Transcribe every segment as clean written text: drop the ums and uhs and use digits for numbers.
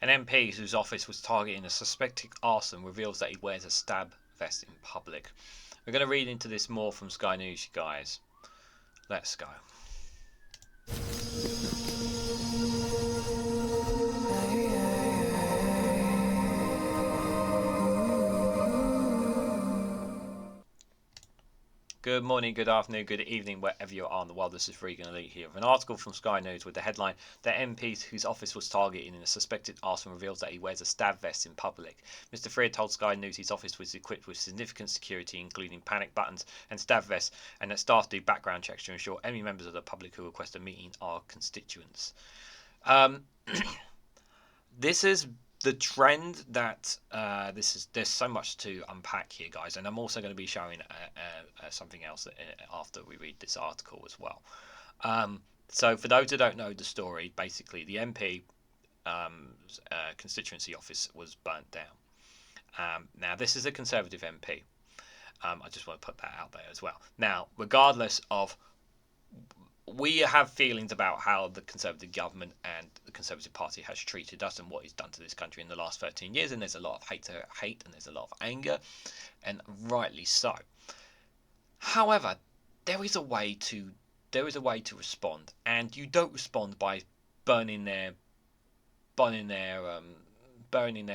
An MP whose office was targeting a suspected arson reveals that he wears a stab vest in public. We're going to read into this more from Sky News, you guys. Let's go. Good morning, good afternoon, good evening, wherever you are in the world. This is REGANELITE here with an article from Sky News with the headline that MP whose office was targeted in a suspected arson reveals that he wears a stab vest in public. Mr. Freer told Sky News his office was equipped with significant security, including panic buttons and stab vests, and that staff do background checks to ensure any members of the public who request a meeting are constituents. This is the trend that there's so much to unpack here, guys, and I'm also going to be showing something else after we read this article as well. So for those who don't know the story, basically the MP constituency office was burnt down. Now this is a Conservative MP. I just want to put that out there as well. Now, regardless of, we have feelings about how the Conservative government and the Conservative Party has treated us and what it's done to this country in the last 13 years, and there's a lot of hate and there's a lot of anger, and rightly so. However, there is a way to respond, and you don't respond by burning their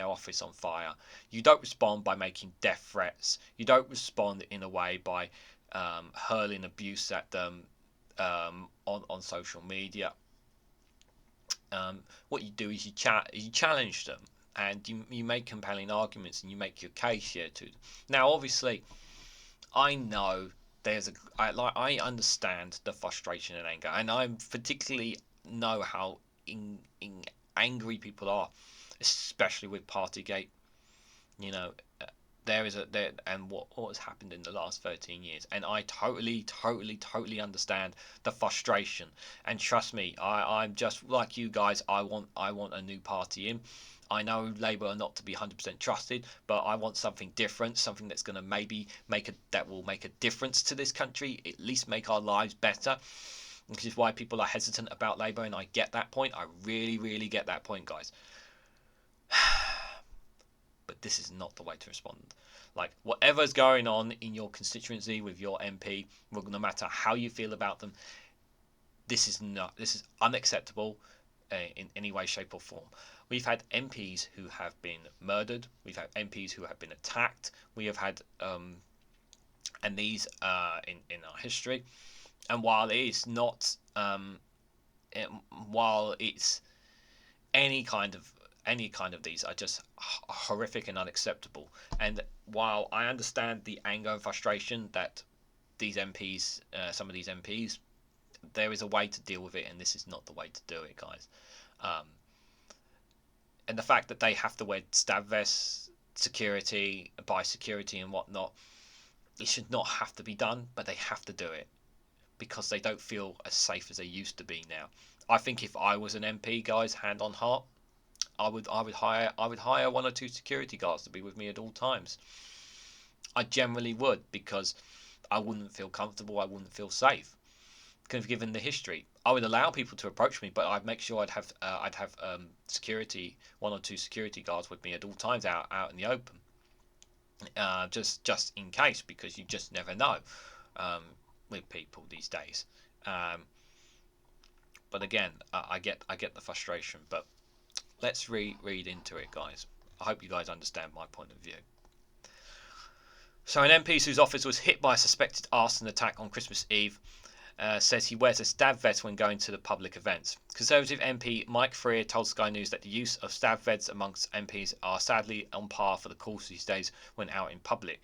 office on fire. You don't respond by making death threats. You don't respond in a way by hurling abuse at them on social media. What you do is you challenge them, and you make compelling arguments, and you make your case here to them. Now, obviously, I know I understand the frustration and anger, and I particularly know how angry people are, especially with Partygate. You know, and what has happened in the last 13 years, and I totally understand the frustration. And trust me, I'm just like you guys. I want a new party in. I know Labour are not to be 100% trusted, but I want something different, something that's going to maybe make a difference to this country, at least make our lives better. Which is why people are hesitant about Labour, and I get that point. I really get that point, guys. But this is not the way to respond. Like, whatever's going on in your constituency with your MP, no matter how you feel about them, this is unacceptable in any way, shape or form. We've had MPs who have been murdered. We've had MPs who have been attacked. We have had and these in our history. And while it's not while it's any kind of these are just horrific and unacceptable. And while I understand the anger and frustration that these MPs, some of these MPs, there is a way to deal with it, and this is not the way to do it, guys. And the fact that they have to wear stab vests, buy security and whatnot, it should not have to be done, but they have to do it because they don't feel as safe as they used to be now. I think if I was an MP, guys, hand on heart, I would hire one or two security guards to be with me at all times. I generally would, because I wouldn't feel comfortable. I wouldn't feel safe. Given the history, I would allow people to approach me, but I'd make sure I'd have security, one or two security guards with me at all times out in the open, just in case, because you just never know with people these days. But again, I get the frustration, but let's read into it, guys. I hope you guys understand my point of view. So an MP whose office was hit by a suspected arson attack on Christmas Eve says he wears a stab vest when going to the public events. Conservative MP Mike Freer told Sky News that the use of stab vests amongst MPs are sadly on par for the course these days when out in public.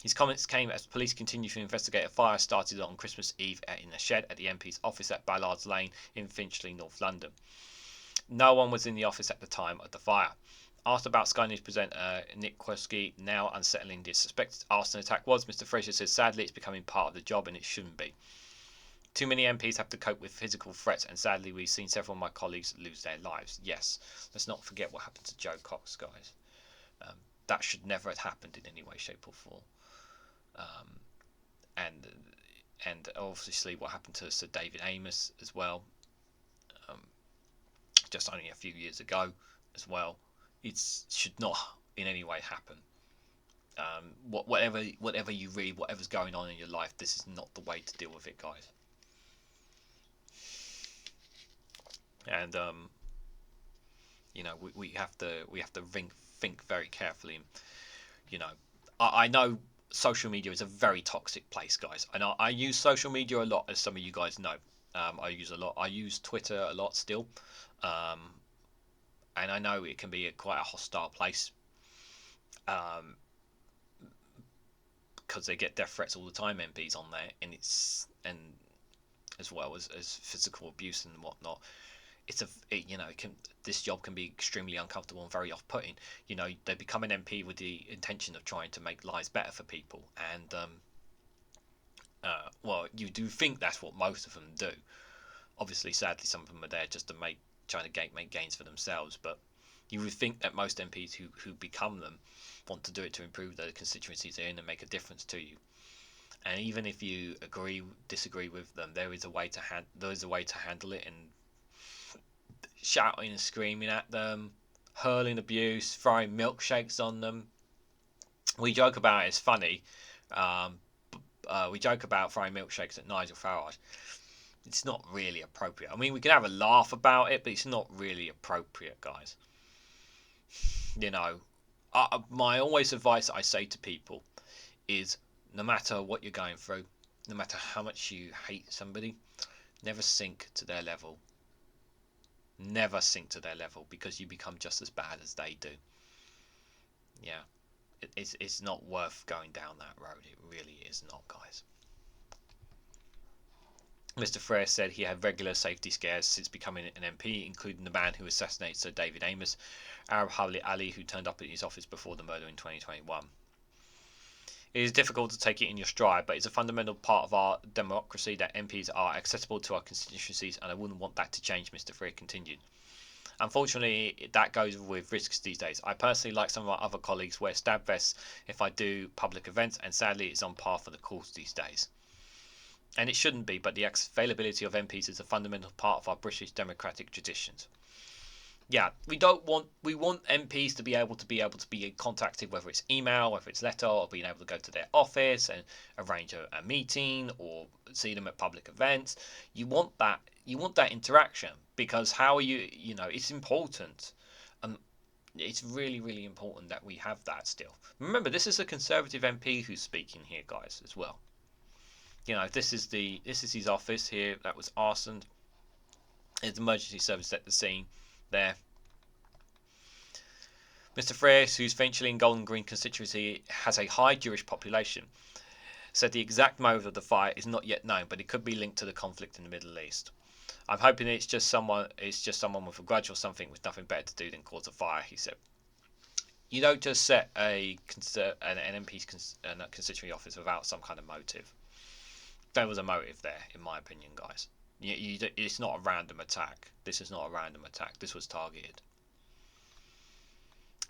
His comments came as police continue to investigate a fire started on Christmas Eve in a shed at the MP's office at Ballards Lane in Finchley, North London. No one was in the office at the time of the fire. Asked about Sky News presenter Nick Quraishi now unsettling the suspected arson attack was, Mr. Fraser says sadly it's becoming part of the job and it shouldn't be. Too many MPs have to cope with physical threats, and sadly we've seen several of my colleagues lose their lives. Yes, let's not forget what happened to Joe Cox, guys. That should never have happened in any way, shape or form. And obviously what happened to Sir David Amess as well, just only a few years ago. as well. It should not in any way happen. Whatever you read, whatever's going on in your life, this is not the way to deal with it, guys. And you know, we have to think very carefully. You know, I know social media is a very toxic place, guys. And I use social media a lot, as some of you guys know. I use Twitter a lot still, and I know it can be quite a hostile place, because they get death threats all the time, MPs on there, and as well as physical abuse and whatnot. This job can be extremely uncomfortable and very off-putting. You know, they become an MP with the intention of trying to make lives better for people, and well, you do think that's what most of them do. Obviously, sadly, some of them are there just to make gains for themselves, but you would think that most MPs who become them want to do it to improve the constituencies they're in and make a difference to you. And even if you disagree with them, there is a way to handle it, and shouting and screaming at them, hurling abuse, throwing milkshakes on them. We joke about it, it's funny. We joke about throwing milkshakes at Nigel Farage. It's not really appropriate. I mean, we can have a laugh about it, but it's not really appropriate, guys. You know, my always advice I say to people is, no matter what you're going through, no matter how much you hate somebody, never sink to their level. Never sink to their level, because you become just as bad as they do. Yeah, it's not worth going down that road. It really is not, guys. Mr. Frere said he had regular safety scares since becoming an MP, including the man who assassinated Sir David Amess, Harbi Ali, who turned up at his office before the murder in 2021. It is difficult to take it in your stride, but it's a fundamental part of our democracy that MPs are accessible to our constituencies, and I wouldn't want that to change, Mr. Frere continued. Unfortunately, that goes with risks these days. I personally, like some of my other colleagues, wear stab vests if I do public events, and sadly it's on par for the course these days. And it shouldn't be, but the availability of MPs is a fundamental part of our British democratic traditions. Yeah, we want MPs to be able to be contacted, whether it's email, whether it's letter, or being able to go to their office and arrange a meeting or see them at public events. You want that interaction, because how are you know, it's important. It's really, really important that we have that still. Remember, this is a Conservative MP who's speaking here, guys, as well. You know, this is his office here that was arsoned. It's emergency service at the scene there. Mr. Frere, whose Finchley and Golden Green constituency has a high Jewish population, said the exact motive of the fire is not yet known, but it could be linked to the conflict in the Middle East. I'm hoping it's just someone with a grudge or something with nothing better to do than cause a fire, he said. You don't just set an MP's constituency office without some kind of motive. There was a motive there, in my opinion, guys. It's not a random attack. This is not a random attack. This was targeted.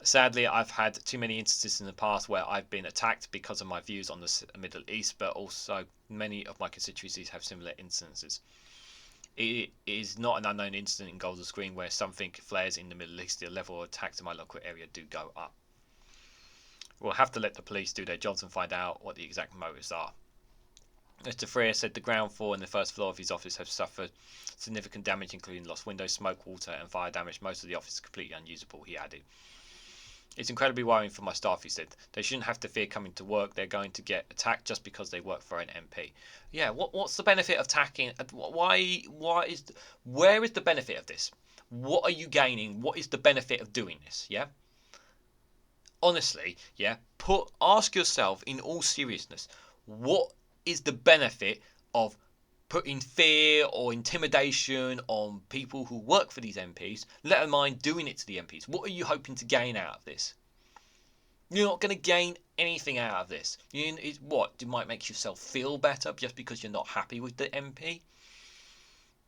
Sadly, I've had too many instances in the past where I've been attacked because of my views on the Middle East, but also many of my constituencies have similar instances. It is not an unknown incident in Golders Green where something flares in the Middle East. The level of attacks in my local area do go up. We'll have to let the police do their jobs and find out what the exact motives are. Mr. Frere said the ground floor and the first floor of his office have suffered significant damage, including lost windows, smoke, water and fire damage. Most of the office is completely unusable, he added. It's incredibly worrying for my staff, he said. They shouldn't have to fear coming to work. They're going to get attacked just because they work for an MP. Yeah, what's the benefit of attacking? Where is the benefit of this? What are you gaining? What is the benefit of doing this? Yeah? Honestly, yeah, ask yourself in all seriousness, what is the benefit of putting fear or intimidation on people who work for these MPs, let alone doing it to the MPs? What are you hoping to gain out of this? You're not going to gain anything out of this. You might make yourself feel better just because you're not happy with the MP?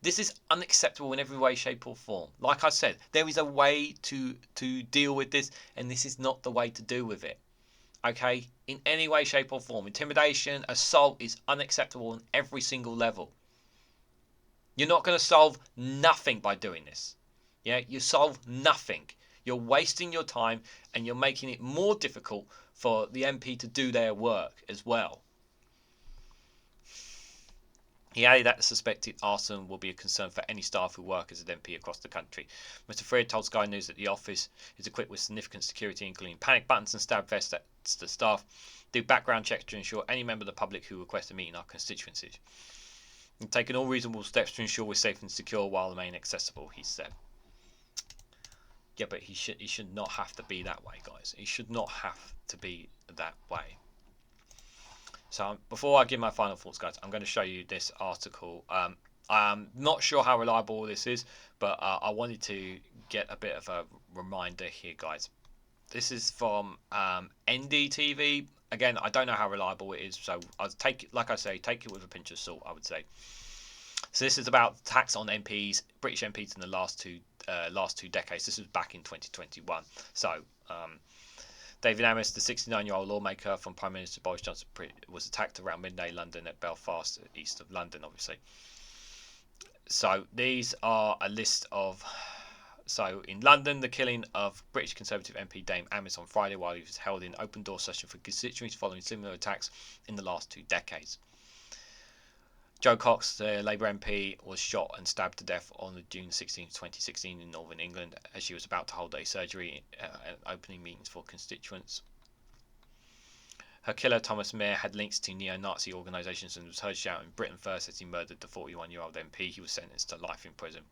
This is unacceptable in every way, shape or form. Like I said, there is a way to deal with this, and this is not the way to deal with it. Okay, in any way, shape or form. Intimidation, assault is unacceptable on every single level. You're not going to solve nothing by doing this. Yeah, you solve nothing. You're wasting your time, and you're making it more difficult for the MP to do their work as well. He added that the suspected arson will be a concern for any staff who work as an MP across the country. Mr. Freer told Sky News that the office is equipped with significant security, including panic buttons and stab vests that the staff do background checks to ensure any member of the public who requests a meet in our constituencies. We've taken all reasonable steps to ensure we're safe and secure while remaining accessible, he said. Yeah, but he should not have to be that way, guys. He should not have to be that way. So before I give my final thoughts, guys, I'm going to show you this article. I'm not sure how reliable this is, but I wanted to get a bit of a reminder here, guys. This is from NDTV. Again, I don't know how reliable it is, so I'll take it, like I say, take it with a pinch of salt, I would say. So this is about tax on MPs, British MPs in the last two decades. This was back in 2021. So David Amess, the 69-year-old lawmaker from Prime Minister Boris Johnson, was attacked around midday London at Belfast, east of London, obviously. So these are a list of... So in London, the killing of British Conservative MP Dame Amess on Friday while he was held in open door session for constituencies following similar attacks in the last 2 decades. Joe Cox, the Labour MP, was shot and stabbed to death on June 16, 2016 in northern England as she was about to hold a surgery and opening meetings for constituents. Her killer, Thomas Mayer, had links to neo-Nazi organisations and was heard shouting Britain first as he murdered the 41-year-old MP. He was sentenced to life in prison.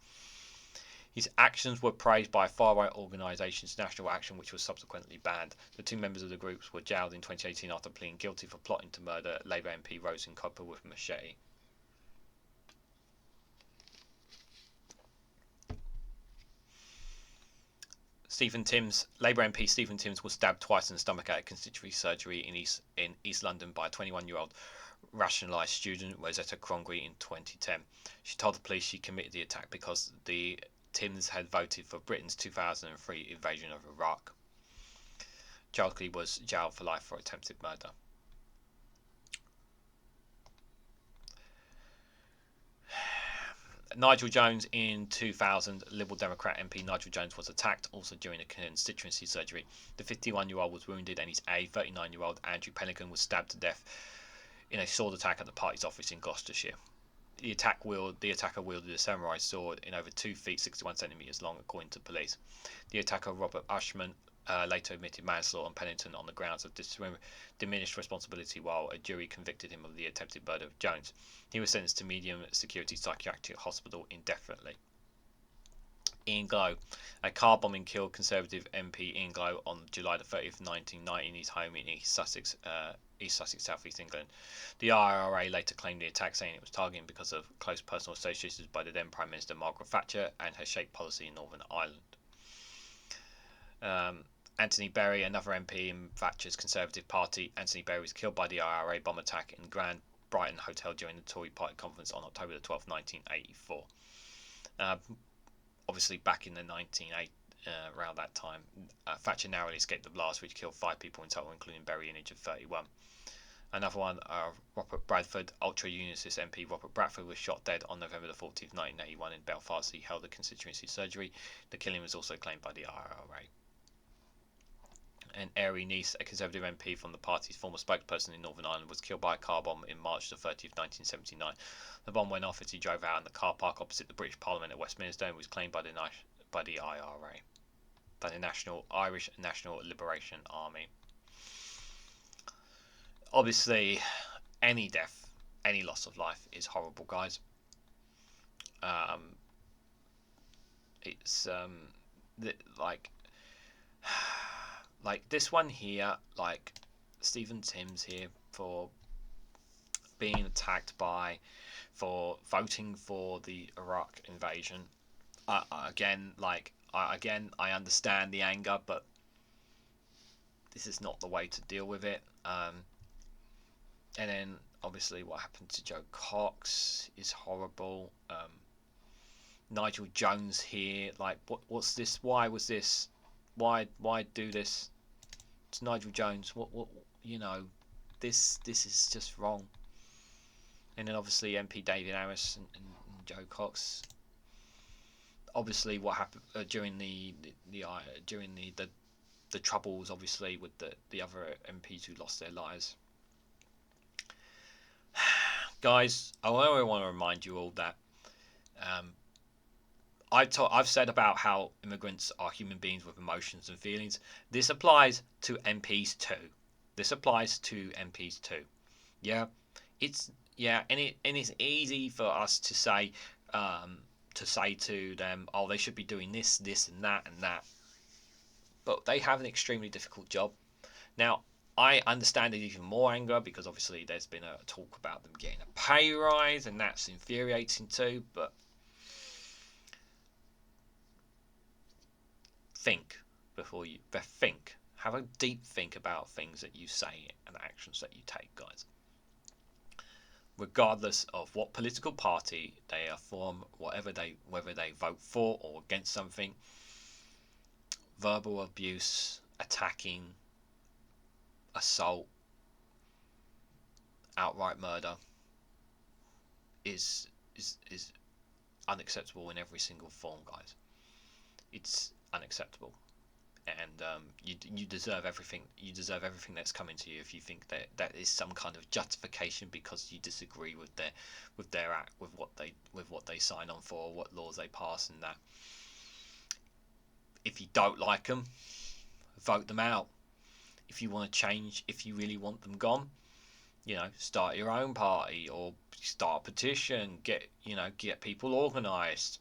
His actions were praised by far-right organisations National Action, which was subsequently banned. The 2 members of the groups were jailed in 2018 after pleading guilty for plotting to murder Labour MP Rosen Copper with a machete. Stephen Timms, Labour MP Stephen Timms, was stabbed twice in the stomach at a constituency surgery in East London by a 21-year-old rationalised student, Rosetta Crongree, in 2010. She told the police she committed the attack because the Timms had voted for Britain's 2003 invasion of Iraq. Chalkley was jailed for life for attempted murder. Nigel Jones in 2000, Liberal Democrat MP Nigel Jones was attacked also during a constituency surgery. The 51-year-old was wounded and his aide, 39-year-old Andrew Pelican, was stabbed to death in a sword attack at the party's office in Gloucestershire. The attacker wielded a samurai sword in over 2 feet 61 centimetres long, according to police. The attacker, Robert Ushman, later admitted manslaughter and penitent on the grounds of diminished responsibility, while a jury convicted him of the attempted murder of Jones. He was sentenced to medium security psychiatric hospital indefinitely. Ian Glow, a car bombing killed Conservative MP Ian Glow on July the 30th, 1990 in his home in East Sussex, South East England. The IRA later claimed the attack, saying it was targeting because of close personal associations by the then Prime Minister Margaret Thatcher and her shape policy in Northern Ireland. Anthony Berry, another MP in Thatcher's Conservative Party. Anthony Berry was killed by the IRA bomb attack in Grand Brighton Hotel during the Tory Party conference on October the 12th, 1984. Obviously, back in the 1980s, around that time, Thatcher narrowly escaped the blast, which killed 5 people in total, including Berry, an age of 31. Another one, Robert Bradford, ultra-unionist MP Robert Bradford, was shot dead on November the 14th, 1981 in Belfast. He held a constituency surgery. The killing was also claimed by the IRA. And Airy Nice, a Conservative MP from the party's former spokesperson in Northern Ireland, was killed by a car bomb in March the 30th, 1979. The bomb went off as he drove out in the car park opposite the British Parliament at Westminster and was claimed by the IRA, by the Irish National Liberation Army. Obviously, any death, any loss of life is horrible, guys. It's like this one here, like Stephen Timms here, for being attacked for voting for the Iraq invasion. Again, I understand the anger, but this is not the way to deal with it. And then obviously what happened to Joe Cox is horrible. Nigel Jones here, like what's this? Why was this? Why do this? It's Nigel Jones. What this is just wrong. And then obviously MP David Amess and Joe Cox. obviously what happened during the troubles, obviously, with the other MPs who lost their lives. Guys, I want to remind you all that I've said about how immigrants are human beings with emotions and feelings. This applies to MPs too. This applies to MPs too. Yeah, it's and it's easy for us to say to them, oh, they should be doing this, this, and that, but they have an extremely difficult job. Now, I understand it even more anger because obviously there's been a talk about them getting a pay rise, and that's infuriating too. But think before you think. Have a deep think about things that you say and actions that you take, guys. Regardless of what political party they are from, whether they vote for or against something, verbal abuse, attacking, assault, outright murder is unacceptable in every single form, guys. It's unacceptable, and you deserve everything. You deserve everything that's coming to you if you think that is some kind of justification because you disagree with their act, with what they sign on for, or what laws they pass, and that. If you don't like them, vote them out. If you want to change, if you really want them gone, start your own party or start a petition. Get people organised.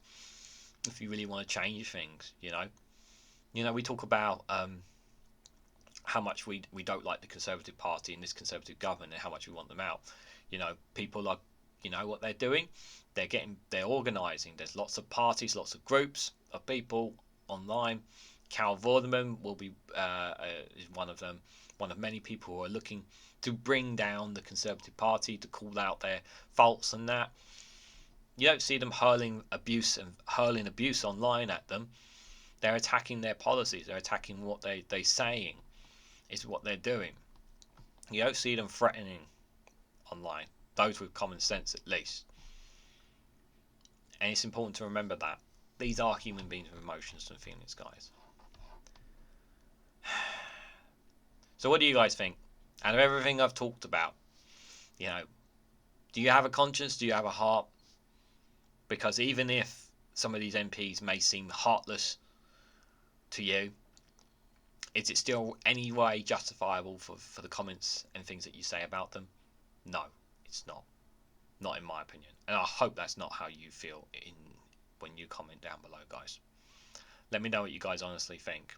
If you really want to change things, we talk about how much we don't like the Conservative Party and this Conservative government and how much we want them out. People are, what they're doing. They're organising. There's lots of parties, lots of groups of people online. Cal Vorderman will be is one of them, one of many people who are looking to bring down the Conservative Party, to call out their faults and that. You don't see them hurling abuse online at them. They're attacking their policies. They're attacking what they're saying is what they're doing. You don't see them threatening online. Those with common sense, at least. And it's important to remember that these are human beings with emotions and feelings, guys. So what do you guys think? Out of everything I've talked about, do you have a conscience? Do you have a heart? Because even if some of these MPs may seem heartless to you, is it still any way justifiable for the comments and things that you say about them? No, it's not. Not in my opinion. And I hope that's not how you feel when you comment down below, guys. Let me know what you guys honestly think.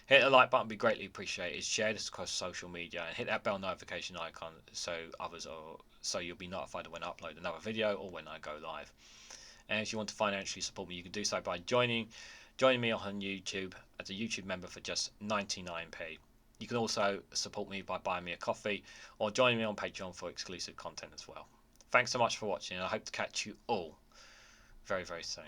Hit the like button, be greatly appreciated. Share this across social media and hit that bell notification icon so you'll be notified when I upload another video or when I go live. And if you want to financially support me, you can do so by joining me on YouTube as a YouTube member for just 99p. You can also support me by buying me a coffee or joining me on Patreon for exclusive content as well. Thanks so much for watching, and I hope to catch you all very, very soon.